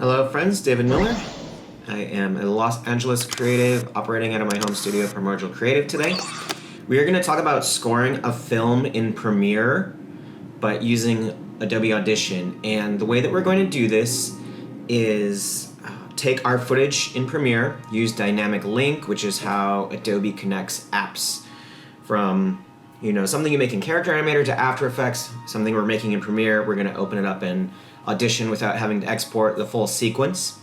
Hello friends, David Miller. I am a Los Angeles creative operating out of my home studio, Primordial Creative today. We are going to talk about scoring a film in Premiere, but using Adobe Audition. And the way that we're going to do this is take our footage in Premiere, use dynamic link, which is how Adobe connects apps from something you make in Character Animator to After Effects, something we're making in Premiere. We're going to open it up in Audition without having to export the full sequence.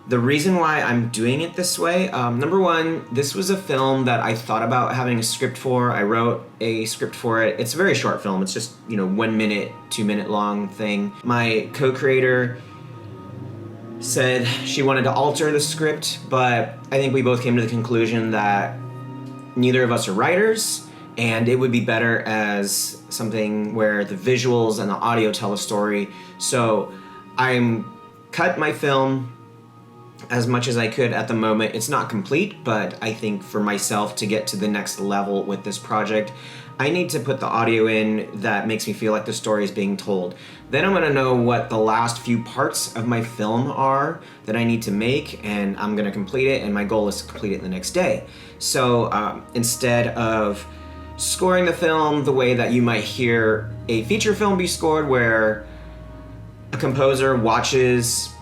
The reason why I'm doing it this way, number one, this was a film that I thought about having a script for. I wrote a script for it. It's a very short film. It's just, 1 minute, 2 minute long thing. My co-creator said she wanted to alter the script, but I think we both came to the conclusion that neither of us are writers, and it would be better as something where the visuals and the audio tell a story. So I'm cut my film as much as I could at the moment. It's not complete, but I think for myself to get to the next level with this project, I need to put the audio in that makes me feel like the story is being told. Then I'm gonna know what the last few parts of my film are that I need to make, and I'm gonna complete it, and my goal is to complete it the next day. So instead of scoring the film the way that you might hear a feature film be scored, where a composer watches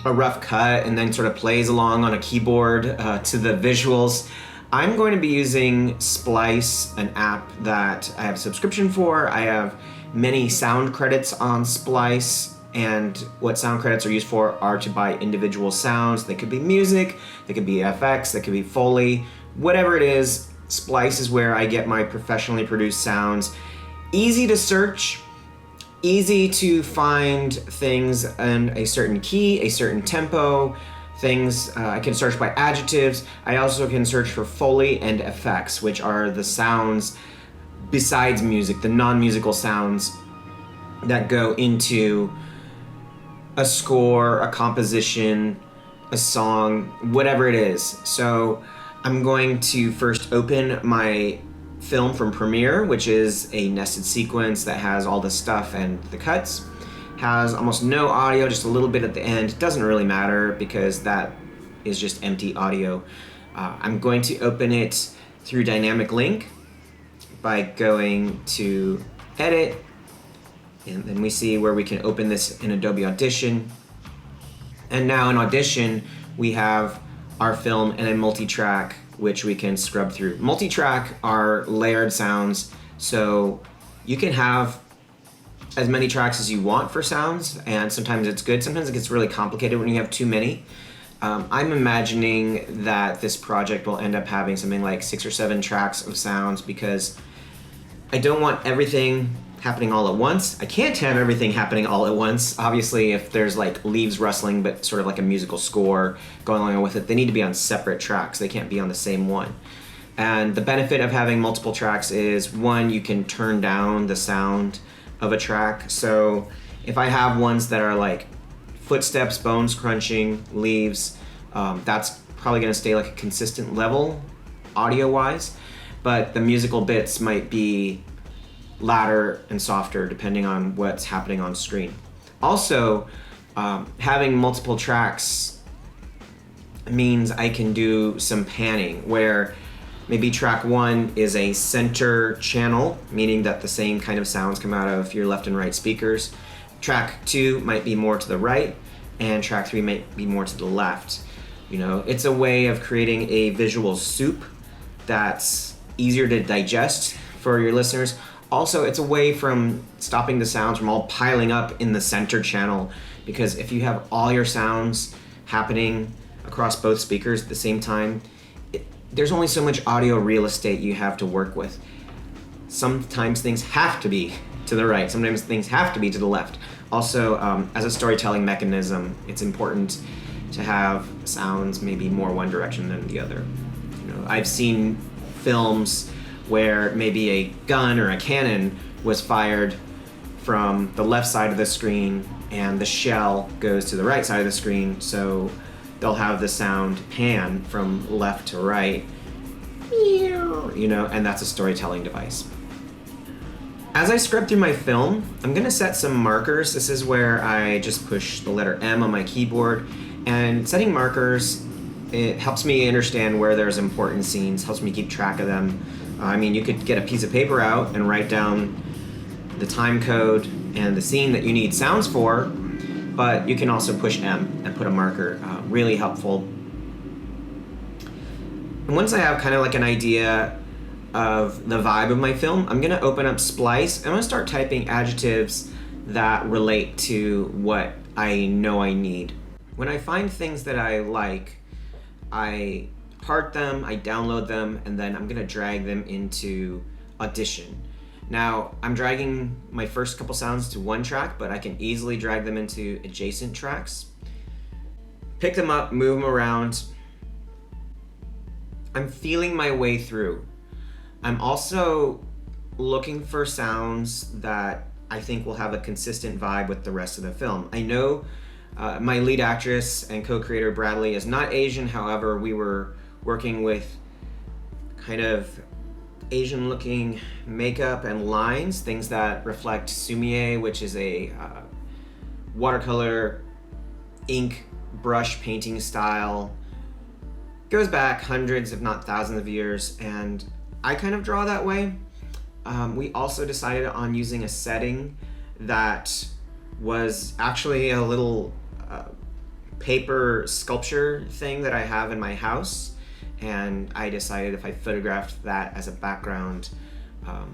a rough cut and then sort of plays along on a keyboard to the visuals, I'm going to be using Splice, an app that I have a subscription for. I have many sound credits on Splice, and what sound credits are used for are to buy individual sounds. They could be music, they could be FX, they could be Foley, whatever it is. Splice is where I get my professionally produced sounds. Easy to search, easy to find things in a certain key, a certain tempo, things. I can search by adjectives. I also can search for Foley and effects, which are the sounds besides music, the non-musical sounds that go into a score, a composition, a song, whatever it is. So I'm going to first open my film from Premiere, which is a nested sequence that has all the stuff and the cuts. Has almost no audio, just a little bit at the end. Doesn't really matter because that is just empty audio. I'm going to open it through dynamic link by going to edit, and then we see where we can open this in Adobe Audition. And now in Audition, we have our film in a multi-track, which we can scrub through. Multi-track are layered sounds, so you can have as many tracks as you want for sounds, and sometimes it's good. Sometimes it gets really complicated when you have too many. I'm imagining that this project will end up having something like 6 or 7 tracks of sounds, because I don't want everything happening all at once. I can't have everything happening all at once. Obviously, if there's like leaves rustling, but sort of like a musical score going along with it, they need to be on separate tracks. They can't be on the same one. And the benefit of having multiple tracks is, one, you can turn down the sound of a track. So if I have ones that are like footsteps, bones crunching, leaves, that's probably gonna stay like a consistent level audio-wise, but the musical bits might be louder and softer depending on what's happening on screen. Also, having multiple tracks means I can do some panning, where maybe track 1 is a center channel, meaning that the same kind of sounds come out of your left and right speakers. Track 2 might be more to the right, and track 3 might be more to the left. It's a way of creating a visual soup that's easier to digest for your listeners. Also, it's a way from stopping the sounds from all piling up in the center channel, because if you have all your sounds happening across both speakers at the same time, there's only so much audio real estate you have to work with. Sometimes things have to be to the right, sometimes things have to be to the left. Also, as a storytelling mechanism, it's important to have sounds maybe more one direction than the other. I've seen films where maybe a gun or a cannon was fired from the left side of the screen and the shell goes to the right side of the screen, so they'll have the sound pan from left to right, and that's a storytelling device. As I scrub through my film, I'm going to set some markers. This is where I just push the letter M on my keyboard. And setting markers, it helps me understand where there's important scenes, helps me keep track of them. I mean, you could get a piece of paper out and write down the time code and the scene that you need sounds for, but you can also push M and put a marker. Really helpful. And once I have kind of like an idea of the vibe of my film, I'm going to open up Splice and I'm going to start typing adjectives that relate to what I know I need. When I find things that I like, I part them, I download them, and then I'm going to drag them into Audition. Now, I'm dragging my first couple sounds to one track, but I can easily drag them into adjacent tracks. Pick them up, move them around. I'm feeling my way through. I'm also looking for sounds that I think will have a consistent vibe with the rest of the film. I know my lead actress and co-creator Bradley is not Asian, however, we were working with kind of Asian-looking makeup and lines, things that reflect sumie, which is a watercolor ink brush painting style. Goes back hundreds, if not thousands of years, and I kind of draw that way. We also decided on using a setting that was actually a little paper sculpture thing that I have in my house, and I decided if I photographed that as a background,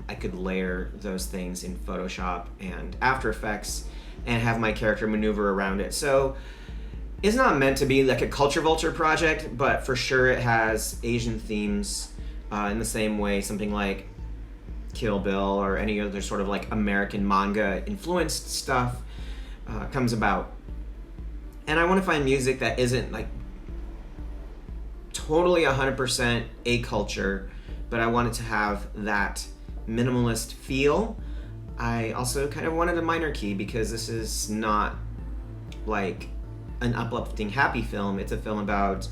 I could layer those things in Photoshop and After Effects and have my character maneuver around it. So it's not meant to be like a culture vulture project, but for sure it has Asian themes in the same way something like Kill Bill or any other sort of like American manga influenced stuff comes about. And I want to find music that isn't like totally 100% a culture, but I wanted to have that minimalist feel. I also kind of wanted a minor key because this is not like an uplifting happy film. It's a film about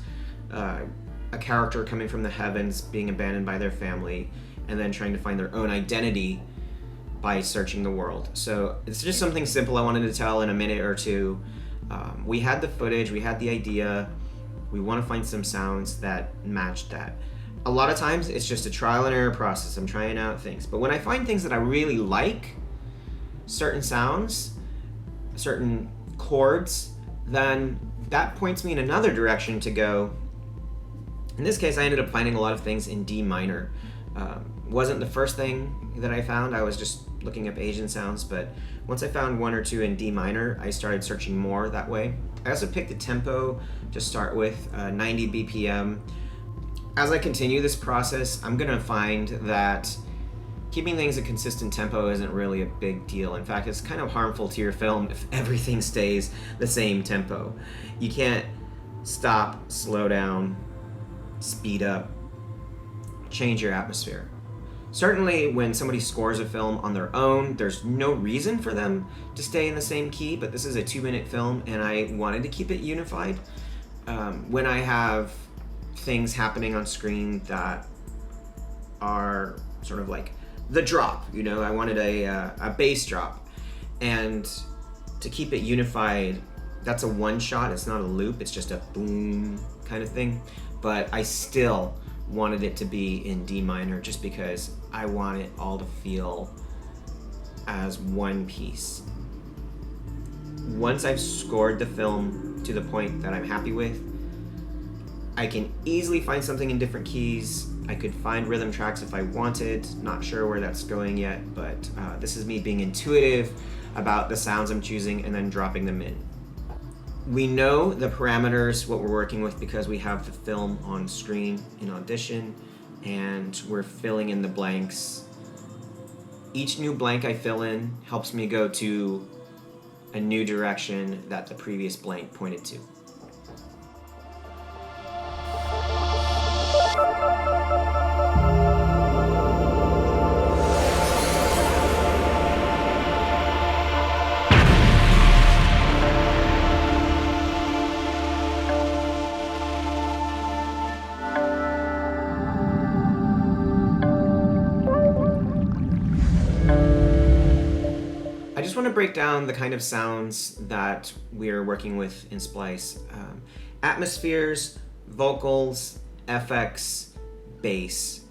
a character coming from the heavens, being abandoned by their family, and then trying to find their own identity by searching the world. So it's just something simple I wanted to tell in a minute or two. We had the footage, we had the idea, we want to find some sounds that matched that. A lot of times it's just a trial and error process. I'm trying out things. But when I find things that I really like, certain sounds, certain chords, then that points me in another direction to go. In this case, I ended up finding a lot of things in D minor. Wasn't the first thing that I found. I was just looking up Asian sounds, but once I found one or two in D minor, I started searching more that way. I also picked the tempo to start with, 90 BPM. As I continue this process, I'm gonna find that keeping things at consistent tempo isn't really a big deal. In fact, it's kind of harmful to your film if everything stays the same tempo. You can't stop, slow down, speed up, change your atmosphere. Certainly when somebody scores a film on their own, there's no reason for them to stay in the same key, but this is a 2-minute film and I wanted to keep it unified. When I have things happening on screen that are sort of like the drop, you know, I wanted a bass drop, and to keep it unified, that's a one shot, it's not a loop, it's just a boom kind of thing, but I still wanted it to be in D minor just because I want it all to feel as one piece. Once I've scored the film to the point that I'm happy with, I can easily find something in different keys. I could find rhythm tracks if I wanted. Not sure where that's going yet, but this is me being intuitive about the sounds I'm choosing and then dropping them in. We know the parameters, what we're working with, because we have the film on screen in Audition, and we're filling in the blanks. Each new blank I fill in helps me go to a new direction that the previous blank pointed to. I just want to break down the kind of sounds that we're working with in Splice. Atmospheres, vocals, FX, bass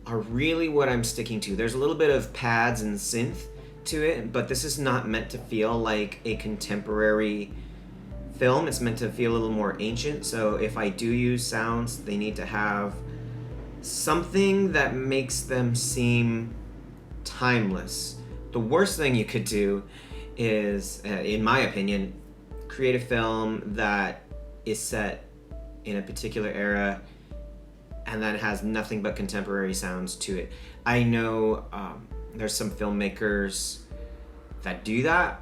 are really what I'm sticking to. There's a little bit of pads and synth to it, but this is not meant to feel like a contemporary film. It's meant to feel a little more ancient. So if I do use sounds, they need to have something that makes them seem timeless. The worst thing you could do is, in my opinion, create a film that is set in a particular era and that has nothing but contemporary sounds to it. I know there's some filmmakers that do that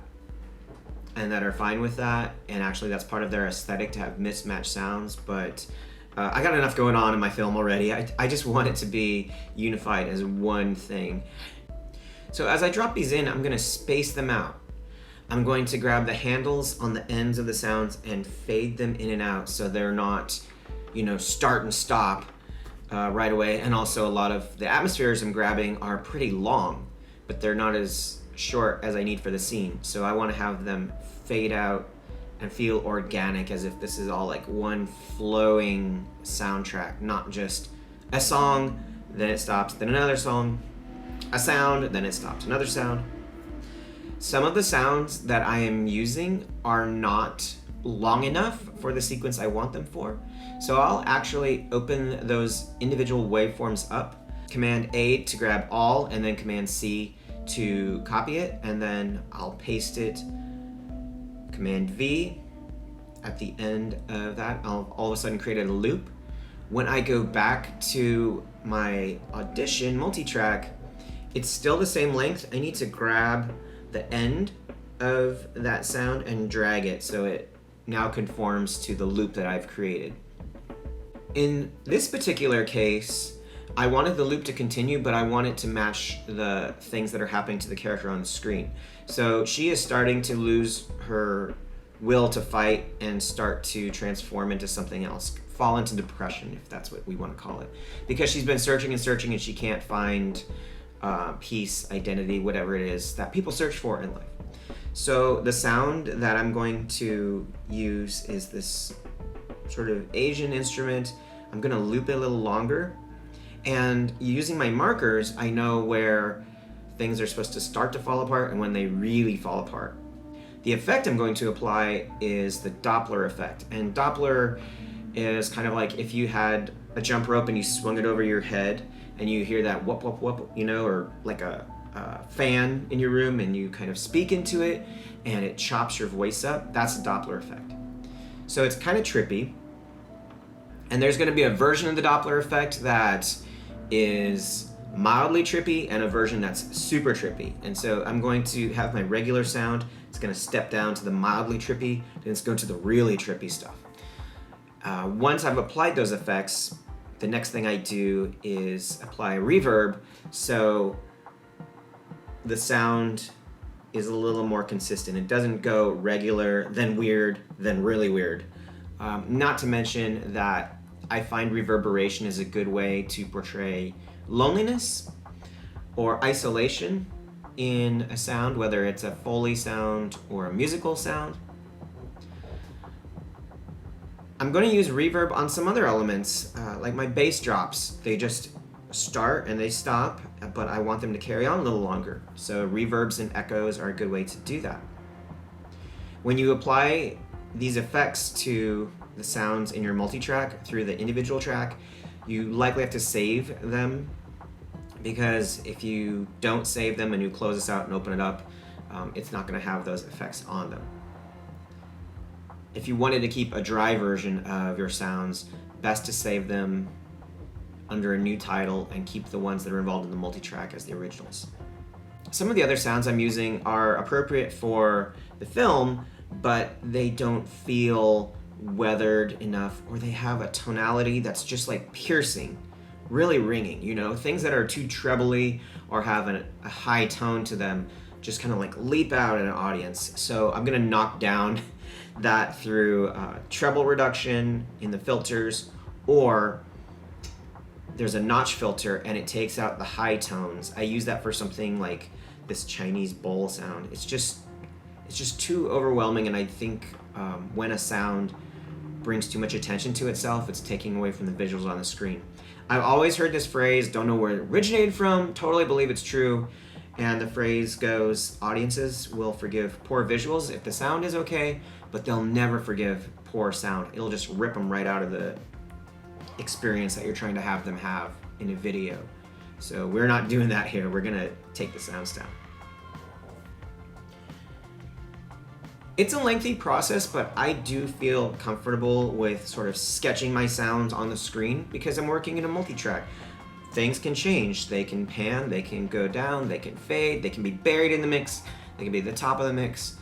and that are fine with that, and actually that's part of their aesthetic to have mismatched sounds, but I got enough going on in my film already. I just want it to be unified as one thing. So as I drop these in, I'm going to space them out. I'm going to grab the handles on the ends of the sounds and fade them in and out so they're not, start and stop right away. And also a lot of the atmospheres I'm grabbing are pretty long, but they're not as short as I need for the scene. So I want to have them fade out and feel organic, as if this is all like one flowing soundtrack, not just a song, then it stops, then another song, a sound, then it stops, another sound. Some of the sounds that I am using are not long enough for the sequence I want them for. So I'll actually open those individual waveforms up, Command A to grab all, and then Command C to copy it, and then I'll paste it, Command V at the end of that. I'll all of a sudden create a loop. When I go back to my Audition multi-track, it's still the same length. I need to grab the end of that sound and drag it so it now conforms to the loop that I've created. In this particular case, I wanted the loop to continue, but I want it to match the things that are happening to the character on the screen. So she is starting to lose her will to fight and start to transform into something else, fall into depression, if that's what we want to call it, because she's been searching and searching and she can't find peace, identity, whatever it is that people search for in life. So the sound that I'm going to use is this sort of Asian instrument. I'm going to loop it a little longer, and using my markers, I know where things are supposed to start to fall apart and when they really fall apart. The effect I'm going to apply is the Doppler effect, and Doppler is kind of like if you had a jump rope and you swung it over your head and you hear that whoop, whoop, whoop, or like a fan in your room and you kind of speak into it and it chops your voice up. That's the Doppler effect. So it's kind of trippy. And there's going to be a version of the Doppler effect that is mildly trippy and a version that's super trippy. And so I'm going to have my regular sound. It's going to step down to the mildly trippy, then it's go to the really trippy stuff. Once I've applied those effects, the next thing I do is apply reverb, so the sound is a little more consistent. It doesn't go regular, then weird, then really weird. Not to mention that I find reverberation is a good way to portray loneliness or isolation in a sound, whether it's a Foley sound or a musical sound. I'm going to use reverb on some other elements, like my bass drops. They just start and they stop, but I want them to carry on a little longer. So reverbs and echoes are a good way to do that. When you apply these effects to the sounds in your multi-track through the individual track, you likely have to save them, because if you don't save them and you close this out and open it up, it's not going to have those effects on them. If you wanted to keep a dry version of your sounds, best to save them under a new title and keep the ones that are involved in the multi-track as the originals. Some of the other sounds I'm using are appropriate for the film, but they don't feel weathered enough, or they have a tonality that's just like piercing, really ringing, things that are too trebly or have a high tone to them just kind of like leap out at an audience. So I'm gonna knock down that through treble reduction in the filters, or there's a notch filter and it takes out the high tones. I use that for something like this Chinese bowl sound. It's just too overwhelming, and I think when a sound brings too much attention to itself, it's taking away from the visuals on the screen. I've always heard this phrase, don't know where it originated from, totally believe it's true, and the phrase goes, audiences will forgive poor visuals if the sound is okay, but they'll never forgive poor sound. It'll just rip them right out of the experience that you're trying to have them have in a video. So we're not doing that here. We're gonna take the sounds down. It's a lengthy process, but I do feel comfortable with sort of sketching my sounds on the screen because I'm working in a multi-track. Things can change. They can pan, they can go down, they can fade, they can be buried in the mix, they can be at the top of the mix.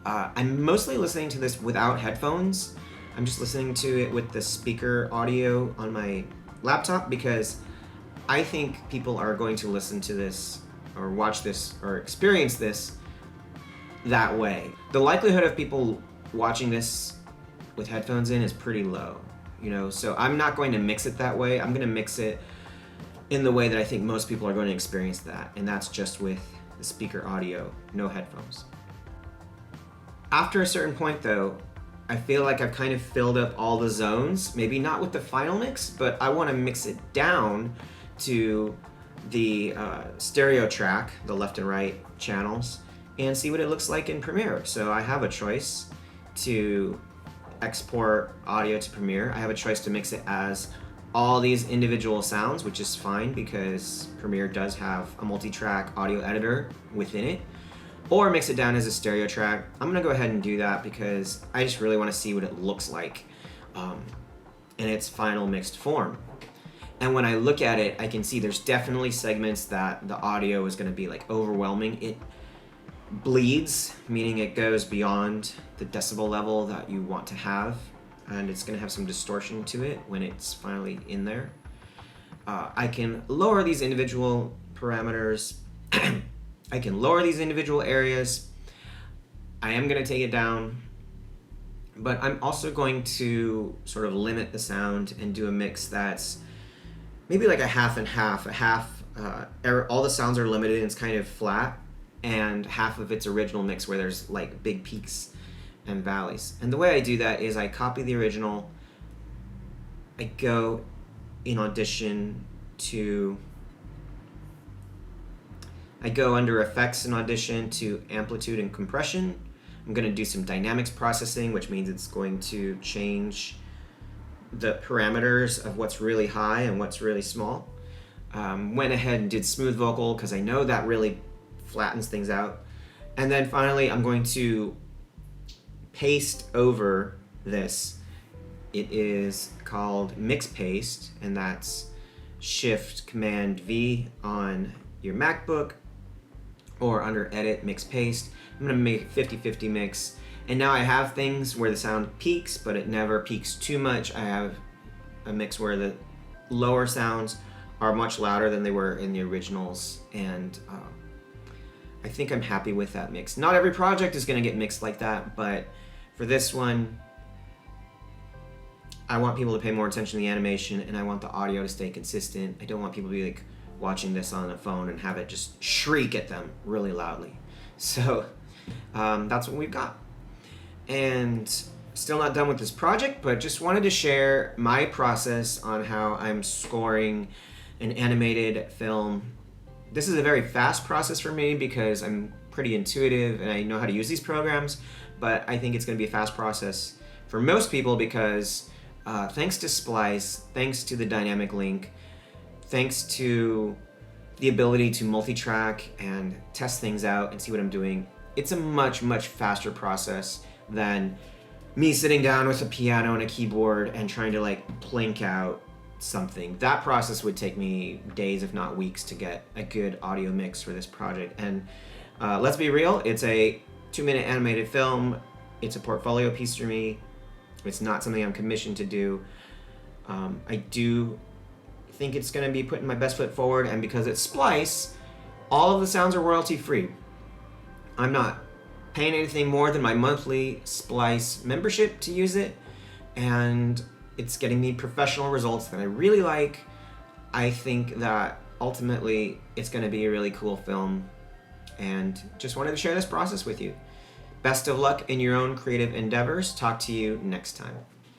I'm mostly listening to this without headphones. I'm just listening to it with the speaker audio on my laptop because I think people are going to listen to this or watch this or experience this that way. The likelihood of people watching this with headphones in is pretty low, so I'm not going to mix it that way. I'm going to mix it in the way that I think most people are going to experience that, and that's just with the speaker audio, no headphones. After a certain point though, I feel like I've kind of filled up all the zones, maybe not with the final mix, but I want to mix it down to the stereo track, the left and right channels, and see what it looks like in Premiere. So I have a choice to export audio to Premiere. I have a choice to mix it as all these individual sounds, which is fine because Premiere does have a multi-track audio editor within it, or mix it down as a stereo track. I'm gonna go ahead and do that because I just really wanna see what it looks like in its final mixed form. And when I look at it, I can see there's definitely segments that the audio is gonna be like overwhelming. It bleeds, meaning it goes beyond the decibel level that you want to have, and it's gonna have some distortion to it when it's finally in there. I can lower these individual parameters. I can lower these individual areas. I am gonna take it down, but I'm also going to sort of limit the sound and do a mix that's maybe like a half and half. All the sounds are limited and it's kind of flat, and half of its original mix where there's like big peaks and valleys. And the way I do that is I copy the original, I go in Audition I go under Effects in Audition to Amplitude and Compression. I'm gonna do some dynamics processing, which means it's going to change the parameters of what's really high and what's really small. Went ahead and did smooth vocal because I know that really flattens things out. And then finally, I'm going to paste over this. It is called Mix Paste, and that's Shift Command V on your MacBook or under Edit, Mix Paste. I'm gonna make it 50-50 mix. And now I have things where the sound peaks, but it never peaks too much. I have a mix where the lower sounds are much louder than they were in the originals, and I think I'm happy with that mix. Not every project is gonna get mixed like that, but for this one, I want people to pay more attention to the animation, and I want the audio to stay consistent. I don't want people to be like watching this on a phone and have it just shriek at them really loudly. So that's what we've got. And still not done with this project, but just wanted to share my process on how I'm scoring an animated film. This is a very fast process for me because I'm pretty intuitive and I know how to use these programs, but I think it's gonna be a fast process for most people because thanks to Splice, thanks to the dynamic link, thanks to the ability to multi-track and test things out and see what I'm doing, it's a much, much faster process than me sitting down with a piano and a keyboard and trying to like plink out something. That process would take me days, if not weeks, to get a good audio mix for this project. And let's be real, it's a 2-minute animated film. It's a portfolio piece for me. It's not something I'm commissioned to do. I do think it's gonna be putting my best foot forward, and because it's Splice, all of the sounds are royalty free. I'm not paying anything more than my monthly Splice membership to use it, and it's getting me professional results that I really like. I think that ultimately it's gonna be a really cool film, and just wanted to share this process with you. Best of luck in your own creative endeavors. Talk to you next time.